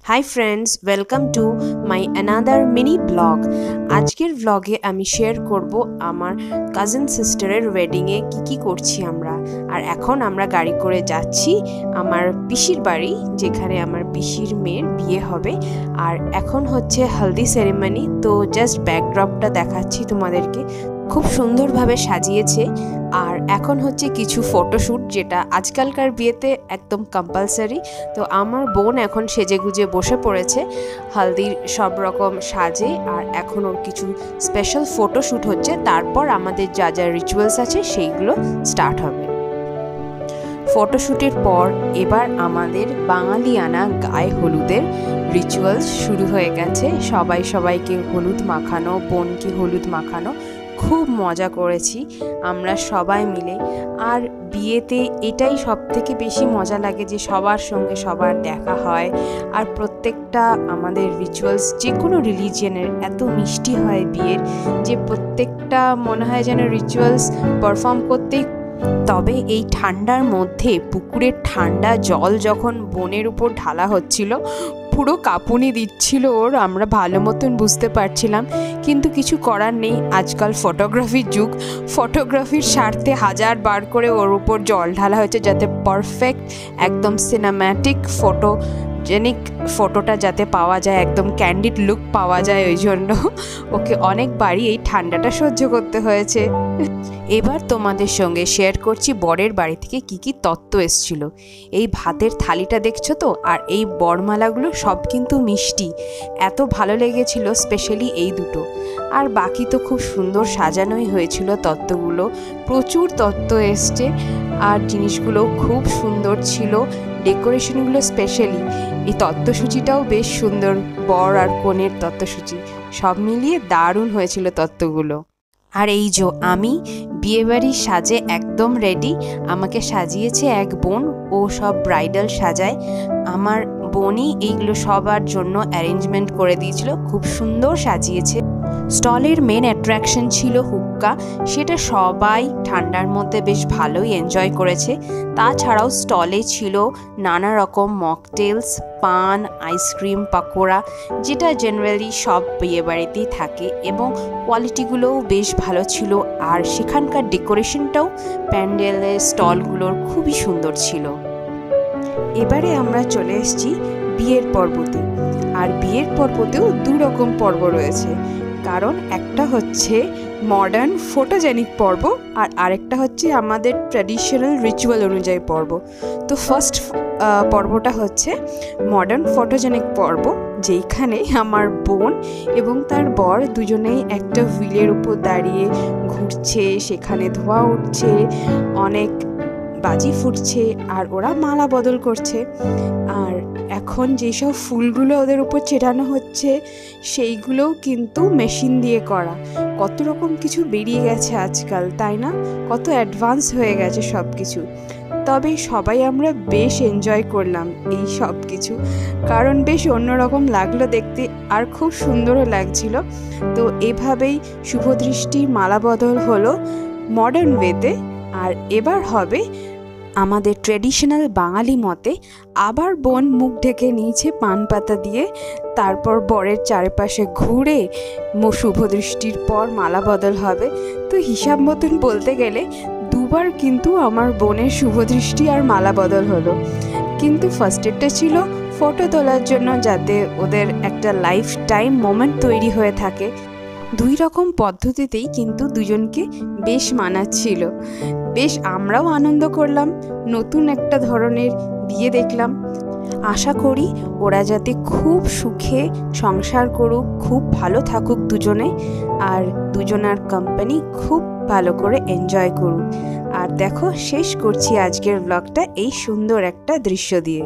Hi friends, welcome to my another mini blog. আজকের ব্লগে আমি শেয়ার করব আমার কাজিন সিস্টারের ওয়েডিংয়ে কি করছি আমরা। আর এখন আমরা গাড়ি করে যাচ্ছি আমার পিসির বাড়ি, যেখানে আমার পিসির মেয়ের বিয়ে হবে। আর এখন হচ্ছে হলদি সেরেমনি, তো জাস্ট ব্যাকড্রপটা দেখাচ্ছি তোমাদেরকে। খুব সুন্দরভাবে সাজিয়েছে। আর এখন হচ্ছে কিছু ফটোশ্যুট, যেটা আজকালকার বিয়েতে একদম কম্পালসারি। তো আমার বোন এখন সেজেগুজে বসে পড়েছে হলদির সব রকম সাজে, আর এখন ওর কিছু স্পেশাল ফটোশ্যুট হচ্ছে। তারপর আমাদের যা যা রিচুয়ালস আছে সেইগুলো স্টার্ট হবে। ফটোশ্যুটের পর এবার আমাদের বাঙালিয়ানা গায়ে হলুদের রিচুয়ালস শুরু হয়ে গেছে। সবাই সবাইকে হলুদ মাখানো, বোনকে হলুদ মাখানো, খুব মজা করেছি আমরা সবাই মিলে। আর বিয়েতে এটাই সব থেকে বেশি মজা লাগে যে সবার সঙ্গে সবার দেখা হয়। আর প্রত্যেকটা আমাদের রিচুয়ালস যে কোনো রিলিজিয়নের এত মিষ্টি হয় বিয়ের, যে প্রত্যেকটা মনে হয় যেন রিচুয়ালস পারফর্ম করতেই। তবে এই ঠান্ডার মধ্যে পুকুরের ঠান্ডা জল যখন বোনের উপর ঢালা হচ্ছিল, পুরো কাঁপুনি দিচ্ছিল ওর। আমরা ভালো মতন বুঝতে পারছিলাম, কিন্তু কিছু করার নেই। আজকাল ফটোগ্রাফির যুগ, ফটোগ্রাফির স্বার্থে হাজার বার করে ওর উপর জল ঢালা হয়েছে, যাতে পারফেক্ট একদম সিনেম্যাটিক ফটোজেনিক ফটোটা যাতে পাওয়া যায়, একদম ক্যান্ডিড লুক পাওয়া যায়। ওই জন্য ওকে অনেকবারই এই ঠান্ডাটা সহ্য করতে হয়েছে। এবার তোমাদের সঙ্গে শেয়ার করছি বরের বাড়ি থেকে কি তত্ত্ব এসছিল। এই ভাতের থালিটা দেখছো তো, আর এই বরমালাগুলো সব কিন্তু মিষ্টি। এত ভালো লেগেছিল স্পেশালি এই দুটো। আর বাকি তো খুব সুন্দর সাজানোই হয়েছিল তত্ত্বগুলো, প্রচুর তত্ত্ব এসছে। আর জিনিসগুলো খুব সুন্দর ছিল, ডেকোরেশনগুলো স্পেশালি। এই তত্ত্বসূচিটাও বেশ সুন্দর, বর আর কনের তত্ত্বসূচি সব মিলিয়ে দারুণ হয়েছিল তত্ত্বগুলো। আর এই যে আমি বিয়েবাড়ির সাজে একদম রেডি। আমাকে সাজিয়েছে এক বোন, ও সব ব্রাইডাল সাজায়। আমার বোনই এইগুলো সবার জন্য অ্যারেঞ্জমেন্ট করে দিয়েছিল, খুব সুন্দর সাজিয়েছে। স্টলের মেন অ্যাট্রাকশন ছিল হুক্কা, সেটা সবাই ঠান্ডার মধ্যে বেশ ভালোই এনজয় করেছে। তাছাড়াও স্টলে ছিল নানা রকম মকটেলস, পান, আইসক্রিম, পাকোড়া, যেটা জেনারেলি সব বিয়েবাড়িতেই থাকে, এবং কোয়ালিটিগুলোও বেশ ভালো ছিল। আর সেখানকার ডেকোরেশনটাও প্যান্ডেলের স্টলগুলোর খুবই সুন্দর ছিল। এবারে আমরা চলে এসেছি বিয়ের পর্বতে। আর বিয়ের পর্বতেও দু রকম পর্ব রয়েছে, কারণ একটা হচ্ছে মডার্ন ফটোজেনিক পর্ব, আর আরেকটা হচ্ছে আমাদের ট্র্যাডিশনাল রিচুয়াল অনুযায়ী পর্ব। তো ফার্স্ট পর্বটা হচ্ছে মডার্ন ফটোজেনিক পর্ব, যেখানে আমার বোন এবং তার বর দুজনেই একটা হুইলের উপর দাঁড়িয়ে ঘুরছে, সেখানে ধোঁয়া উঠছে, অনেক বাজি ফুটছে, আর ওরা মালা বদল করছে। আর এখন যেসব ফুলগুলো ওদের উপর চেটানো হচ্ছে সেইগুলোও কিন্তু মেশিন দিয়ে করা। কত রকম কিছু বেরিয়ে গেছে আজকাল, তাই না? কত অ্যাডভান্স হয়ে গেছে সব কিছু। তবে সবাই আমরা বেশ এনজয় করলাম এই সব কিছু, কারণ বেশ অন্যরকম লাগলো দেখতে, আর খুব সুন্দরও লাগছিল। তো এভাবেই শুভদৃষ্টির মালা বদল হলো মডার্ন ওয়েতে। আর এবার হবে আমাদের ট্র্যাডিশনাল বাঙালি মতে, আবার বোন মুখ ঢেকে নিয়েছে পান পাতা দিয়ে। তারপর বরের চারপাশে ঘুরে শুভদৃষ্টির পর মালা বদল হবে। তো হিসাব মতন বলতে গেলে দুবার কিন্তু আমার বোনের শুভদৃষ্টি আর মালা বদল হলো। কিন্তু ফার্স্ট এডটা ছিল ফটো তোলার জন্য, যাতে ওদের একটা লাইফ টাইম মোমেন্ট তৈরি হয়ে থাকে। দুই রকম পদ্ধতিতেই কিন্তু দুজনকে বেশ মানাচ্ছিল। বেশ আমরাও আনন্দ করলাম, নতুন একটা ধরনের বিয়ে দেখলাম। আশা করি ওরা যাতে খুব সুখে সংসার করুক, খুব ভালো থাকুক দুজনে, আর দুজনার কোম্পানি খুব ভালো করে এনজয় করুক। আর দেখো, শেষ করছি আজকের ব্লগটা এই সুন্দর একটা দৃশ্য দিয়ে।